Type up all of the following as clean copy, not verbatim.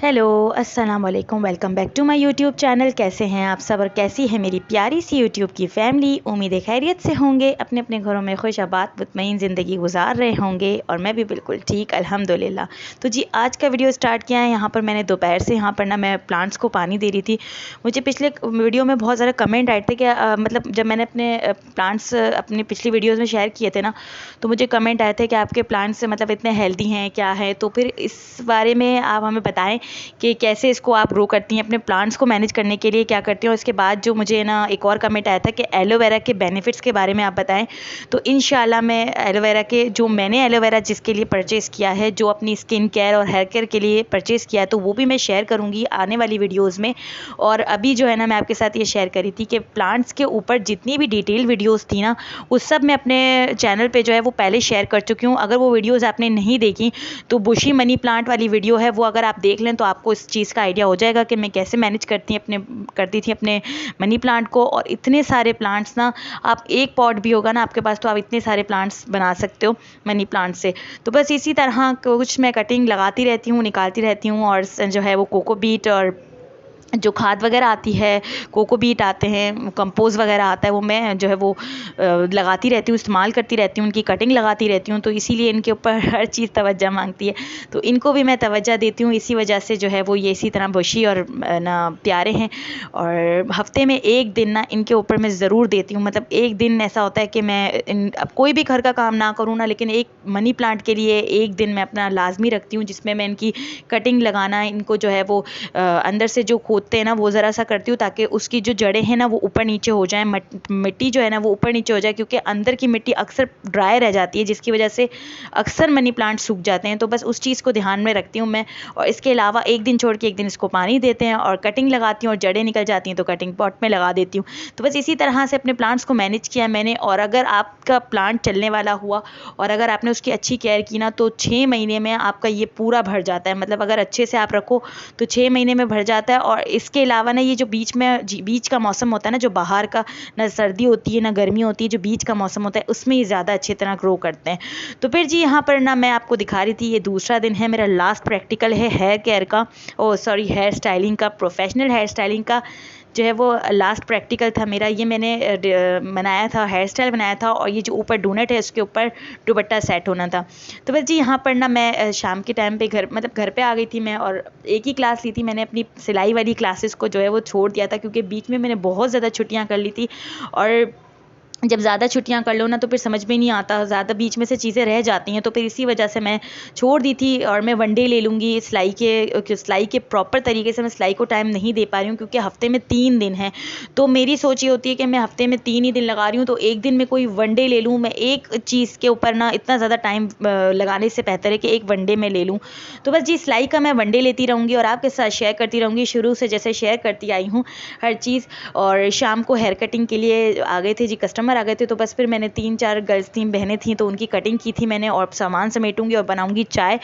Hello अस्सलाम वालेकुम, welcome back to my YouTube channel. कैसे हैं आप सब और कैसी है मेरी प्यारी सी यूट्यूब की फैमिली। उम्मीद है खैरियत से होंगे, अपने अपने घरों में खुश आबाद मुतमईन ज़िंदगी गुजार रहे होंगे और मैं भी बिल्कुल ठीक अल्हम्दुलिल्लाह। तो जी आज का वीडियो स्टार्ट किया है। यहाँ पर मैंने दोपहर से यहाँ पर ना मैं प्लांट्स को पानी दे रही थी। मुझे पिछले वीडियो में बहुत ज़्यादा कमेंट आए थे कि मतलब जब मैंने अपने प्लांट्स अपनी पिछली वीडियोज़ में शेयर किए थे ना, तो मुझे कमेंट आए थे कि आपके प्लांट्स मतलब इतने हेल्दी हैं क्या है। तो फिर इस बारे में आप हमें बताएं कि कैसे इसको आप ग्रो करती हैं, अपने प्लांट्स को मैनेज करने के लिए क्या करती हैं। और इसके बाद जो मुझे ना एक और कमेंट आया था कि एलोवेरा के बेनिफिट्स के बारे में आप बताएं। तो इंशाल्लाह मैं एलोवेरा के जो मैंने एलोवेरा जिसके लिए परचेज़ किया है, जो अपनी स्किन केयर और हेयर केयर के लिए परचेज़ किया है, तो वो भी मैं शेयर करूँगी आने वाली वीडियोज़ में। और अभी जो है ना मैं आपके साथ ये शेयर करी थी कि प्लांट्स के ऊपर जितनी भी डिटेल वीडियोज़ थी ना, उस सब मैं अपने चैनल पे जो है वो पहले शेयर कर चुकी हूँ। अगर वो वीडियोज़ आपने नहीं देखी तो बुशी मनी प्लांट वाली वीडियो है, वो अगर आप देख लें तो आपको इस चीज़ का आइडिया हो जाएगा कि मैं कैसे मैनेज करती थी अपने मनी प्लांट को। और इतने सारे प्लांट्स ना, आप एक पॉट भी होगा ना आपके पास तो आप इतने सारे प्लांट्स बना सकते हो मनी प्लांट से। तो बस इसी तरह कुछ मैं कटिंग लगाती रहती हूँ, निकालती रहती हूँ। और जो है वो कोकोपीट और जो खाद वगैरह आती है, कोकोपीट आते हैं, कंपोस्ट वगैरह आता है, वो मैं जो है वो लगाती रहती हूँ, इस्तेमाल करती रहती हूँ, उनकी कटिंग लगाती रहती हूँ। तो इसीलिए इनके ऊपर हर चीज़ तवज्जो मांगती है, तो इनको भी मैं तवज्जो देती हूँ। इसी वजह से जो है वो ये इसी तरह बुशी और ना प्यारे हैं। और हफ्ते में एक दिन ना इनके ऊपर मैं ज़रूर देती हूँ। मतलब एक दिन ऐसा होता है कि मैं अब कोई भी घर का काम ना करूँ ना, लेकिन एक मनी प्लांट के लिए एक दिन मैं अपना लाजमी रखती हूँ, जिसमें मैं इनकी कटिंग लगाना, इनको जो है वो अंदर से जो खोदते हैं ना वो ज़रा सा करती हूँ, ताकि उसकी जो जड़ें हैं ना वो ऊपर नीचे हो जाएं, मिट्टी जो है ना वो ऊपर नीचे हो जाए, क्योंकि अंदर की मिट्टी अक्सर ड्राई रह जाती है, जिसकी वजह से अक्सर मनी प्लांट सूख जाते हैं। तो बस उस चीज़ को ध्यान में रखती हूँ मैं। और इसके अलावा एक दिन छोड़ के एक दिन इसको पानी देते हैं और कटिंग लगाती हूँ, और जड़ें निकल जाती हैं तो कटिंग पॉट में लगा देती हूँ। तो बस इसी तरह से अपने प्लांट्स को मैनेज किया मैंने। और अगर आपका प्लांट चलने वाला हुआ और अगर आपने उसकी अच्छी केयर की ना, तो 6 महीने में आपका ये पूरा भर जाता है। मतलब अगर अच्छे से आप रखो तो 6 महीने में भर जाता है। और इसके अलावा ना ये जो बीच का मौसम होता है ना, जो बाहर का, ना सर्दी होती है ना गर्मी होती है, जो बीच का मौसम होता है उसमें ये ज़्यादा अच्छी तरह ग्रो करते हैं। तो फिर जी यहाँ पर ना मैं आपको दिखा रही थी, ये दूसरा दिन है मेरा, लास्ट प्रैक्टिकल है हेयर केयर का, ओ सॉरी हेयर स्टाइलिंग का, प्रोफेशनल हेयर स्टाइलिंग का जो है वो लास्ट प्रैक्टिकल था मेरा। ये मैंने बनाया था, हेयर स्टाइल बनाया था, और ये जो ऊपर डोनट है उसके ऊपर दुपट्टा सेट होना था। तो बस जी यहाँ पर ना मैं शाम के टाइम पे घर पे आ गई थी मैं, और एक ही क्लास ली थी मैंने अपनी सिलाई वाली क्लासेस को जो है वो छोड़ दिया था, क्योंकि बीच में मैंने बहुत ज़्यादा छुट्टियाँ कर ली थी। और जब ज़्यादा छुट्टियां कर लो ना तो फिर समझ में नहीं आता, ज़्यादा बीच में से चीज़ें रह जाती हैं, तो फिर इसी वजह से मैं छोड़ दी थी। और मैं वन डे ले लूँगी सिलाई के प्रॉपर तरीके से मैं सिलाई को टाइम नहीं दे पा रही हूँ, क्योंकि हफ्ते में 3 दिन हैं। तो मेरी सोच ये होती है कि मैं हफ्ते में 3 ही दिन लगा रही हूँ, तो एक दिन में कोई वन डे ले लूँ। मैं एक चीज़ के ऊपर ना इतना ज़्यादा टाइम लगाने से बेहतर है कि एक वन डे में ले लूँ। तो बस जी सिलाई का मैं वन डे लेती रहूँगी और आपके साथ शेयर करती रहूँगी, शुरू से जैसे शेयर करती आई हूँ हर चीज़। और शाम को हेयर कटिंग के लिए आ गए थे जी, कस्टमर आ गए थे, तो बस फिर मैंने 3-4 गर्ल्स थी, बहनें थी, तो उनकी कटिंग की थी मैंने। और सामान समेटूंगी और बनाऊंगी चाय,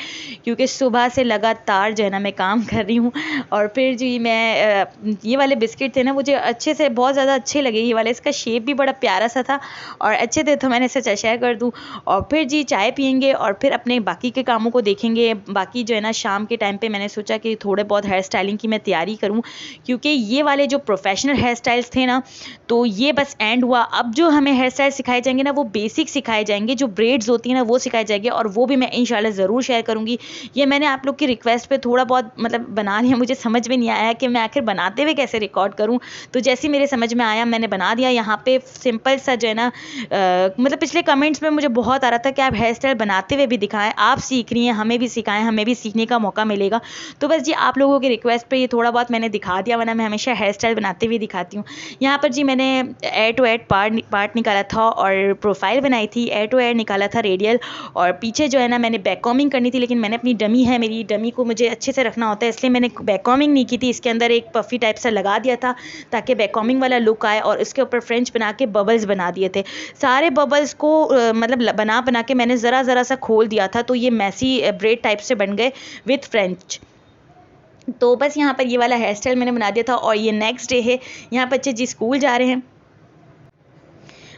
क्योंकि सुबह से लगातार जो है ना मैं काम कर रही हूँ। और फिर जी मैं ये वाले बिस्किट थे ना, मुझे अच्छे से बहुत ज़्यादा अच्छे लगे ये वाले, इसका शेप भी बड़ा प्यारा सा था और अच्छे थे, तो मैंने सोचा शेयर कर दूँ। और फिर जी चाय पियेंगे और फिर अपने बाकी के कामों को देखेंगे। बाकी जो है ना शाम के टाइम पे मैंने सोचा कि थोड़े बहुत हेयर स्टाइलिंग की मैं तैयारी करूँ, क्योंकि ये वाले जो प्रोफेशनल हेयर स्टाइल्स थे ना, तो ये बस एंड हुआ। अब जो हमें हेयर स्टाइल सिखाए जाएंगे ना, वो बेसिक सिखाए जाएंगे, जो ब्रेड्स होती है ना वो सिखाए जाएंगे, और वो भी मैं इंशाल्लाह ज़रूर शेयर करूँगी। ये मैंने आप लोग की रिक्वेस्ट पे थोड़ा बहुत मतलब बना लिया, मुझे समझ में नहीं आया कि मैं आखिर बनाते हुए कैसे रिकॉर्ड करूँ, तो जैसे मेरे समझ में आया मैंने बना दिया। यहाँ पे सिंपल सा जो है ना मतलब पिछले कमेंट्स में मुझे बहुत आ रहा था कि आप हेयर स्टाइल बनाते हुए भी दिखाएं, आप सीख रही हैं, हमें भी सिखाएं, हमें भी सीखने का मौका मिलेगा। तो बस जी आप लोगों की रिक्वेस्ट पे ये थोड़ा बहुत मैंने दिखा दिया, वरना मैं हमेशा हेयर स्टाइल बनाते हुए दिखाती हूँ। यहाँ पर जी मैंने एड टू एड पार्ट निकाला था और प्रोफाइल बनाई थी, एड टू एड निकाला था रेडियल। और पीछे जो है ना मैंने बैक कॉमिंग करनी थी, लेकिन मैंने अपनी डमी है, मेरी डमी को मुझे अच्छे से रखना होता है, इसलिए मैंने बैक कॉमिंग नहीं की थी। इसके अंदर एक पफ़ी टाइप सा लगा दिया था ताकि बैक कॉमिंग वाला लुक आए, और इसके ऊपर फ्रेंच बना के बबल्स बना दिए थे। सारे बबल्स को मतलब बना के मैंने ज़रा सा खोल दिया था, तो ये मैसी ब्रेड टाइप से बन गए विथ फ्रेंच। तो बस यहाँ पर ये वाला हेयर स्टाइल मैंने बना दिया था। और ये नेक्स्ट डे है, यहाँ बच्चे जी स्कूल जा रहे हैं।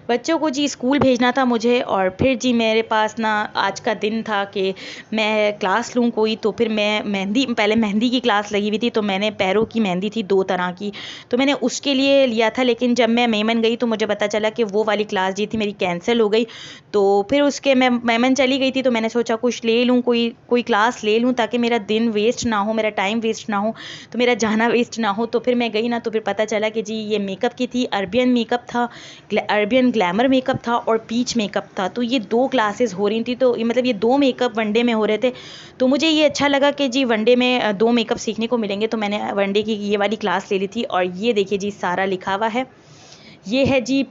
बच्चों को जी स्कूल भेजना था मुझे, और फिर जी मेरे पास ना आज का दिन था कि मैं क्लास लूँ कोई। तो फिर मैं पहले मेहंदी की क्लास लगी हुई थी, तो मैंने पैरों की मेहंदी थी 2 तरह की, तो मैंने उसके लिए लिया था। लेकिन जब मैं मेमन गई तो मुझे पता चला कि वो वाली क्लास जी थी मेरी कैंसिल हो गई। तो फिर उसके मैं मेमन चली गई थी, तो मैंने सोचा कुछ ले लूँ, कोई क्लास ले लूँ ताकि मेरा दिन वेस्ट ना हो, मेरा टाइम वेस्ट ना हो, तो मेरा जाना वेस्ट ना हो। तो फिर मैं गई ना, तो फिर पता चला कि जी ये मेकअप की थी, अरबियन मेकअप था, अरबियन ग्लैमर मेकअप था और पीच मेकअप था। तो ये 2 क्लासेस हो रही थी, तो ये मतलब ये 2 मेकअप वनडे में हो रहे थे। तो मुझे ये अच्छा लगा कि जी वनडे में 2 मेकअप सीखने को मिलेंगे, तो मैंने वनडे की ये वाली क्लास ले ली थी। और ये देखिए जी सारा लिखा हुआ है, ये है जी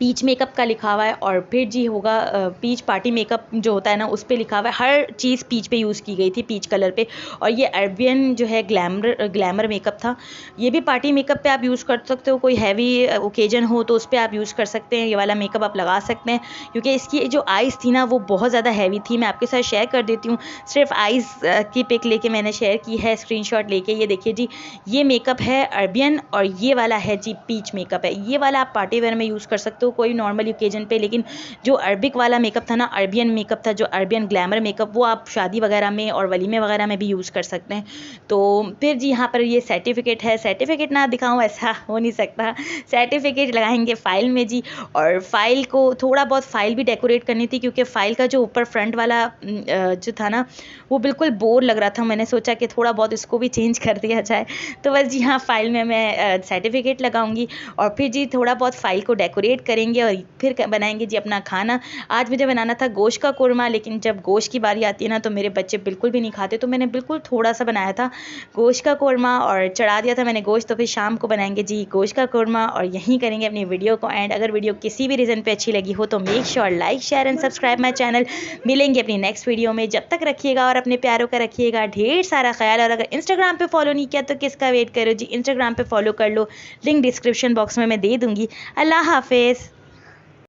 पीच मेकअप का लिखा हुआ है। और फिर जी होगा पीच पार्टी मेकअप जो होता है ना, उस पे लिखा हुआ है, हर चीज़ पीच पे यूज़ की गई थी, पीच कलर पे। और ये अरबियन जो है ग्लैमर मेकअप था। ये भी पार्टी मेकअप पे आप यूज़ कर सकते हो, कोई हैवी ओकेजन हो तो उस पर आप यूज़ कर सकते हैं, ये वाला मेकअप आप लगा सकते हैं। क्योंकि इसकी जो आइज़ थी ना वो बहुत ज़्यादा हैवी थी। मैं आपके साथ शेयर कर देती हूँ, सिर्फ आइज़ की पिक लेके मैंने शेयर की है, स्क्रीनशॉट लेके। ये देखिए जी, ये मेकअप है अरबियन और ये वाला है जी पीच मेकअप है। ये वाला आप पार्टी वेयर में यूज़ कर सकते हो, कोई नॉर्मल ओकेजन पे। लेकिन जो अरबिक वाला मेकअप था ना, अरबियन मेकअप था, जो अरबियन ग्लैमर मेकअप, वो आप शादी वगैरह में और वलीमे वगैरह में भी यूज़ कर सकते हैं। तो फिर जी यहाँ पर ये सर्टिफिकेट है, सर्टिफिकेट ना दिखाऊँ ऐसा हो नहीं सकता, सर्टिफिकेट लगाएंगे फ़ाइल में जी। और फाइल को थोड़ा बहुत फ़ाइल भी डेकोरेट करनी थी, क्योंकि फ़ाइल का जो ऊपर फ्रंट वाला जो था ना वो बिल्कुल बोर लग रहा था। मैंने सोचा कि थोड़ा बहुत इसको भी चेंज कर दिया जाए। तो बस जी हाँ, फ़ाइल में मैं सर्टिफिकेट लगाऊंगी और फिर जी थोड़ा बहुत फ़ाइल को डेकोरेट करेंगे और फिर बनाएंगे जी अपना खाना। आज मुझे बनाना था गोश्त का कोरमा, लेकिन जब गोश्त की बारी आती है ना तो मेरे बच्चे बिल्कुल भी नहीं खाते, तो मैंने बिल्कुल थोड़ा सा बनाया था गोश्त का कोरमा और चढ़ा दिया था मैंने गोश्त। तो फिर शाम को बनाएंगे जी गोश्त का कोरमा और यहीं करेंगे अपनी वीडियो को एंड। अगर वीडियो किसी भी रीज़न पे अच्छी लगी हो तो make sure like share and subscribe my channel. मिलेंगे अपनी नेक्स्ट वीडियो में, जब तक रखिएगा और अपने प्यारों का रखिएगा ढेर सारा ख्याल। और अगर इंस्टाग्राम पे फॉलो नहीं किया तो किसका वेट करो जी, इंस्टाग्राम पे फॉलो कर लो, लिंक डिस्क्रिप्शन बॉक्स में मैं दे दूँगी। अल्लाह हाफिज़।